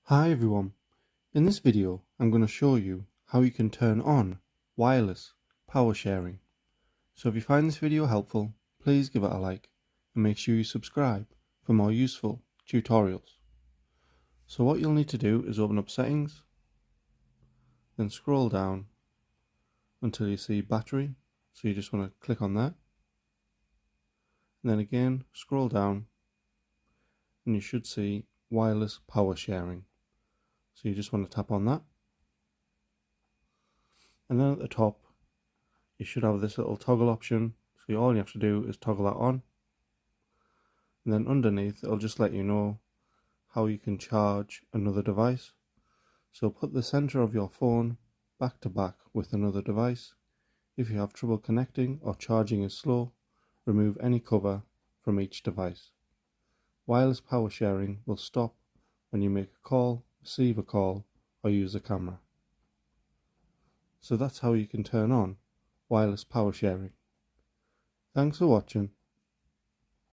Hi everyone, in this video I'm going to show you how you can turn on wireless power sharing. So if you find this video helpful, please give it a like and make sure you subscribe for more useful tutorials. So what you'll need to do is open up settings, then scroll down until you see battery, so you just want to click on that, and then again scroll down and you should see wireless power sharing. So you just want to tap on that, and then at the top you should have this little toggle option, so all you have to do is toggle that on, and then underneath it'll just let you know how you can charge another device. So put the center of your phone back to back with another device. If you have trouble connecting or charging is slow, remove any cover from each device. Wireless power sharing will stop when you make a call, receive a call, or use a camera. So that's how you can turn on wireless power sharing. Thanks for watching.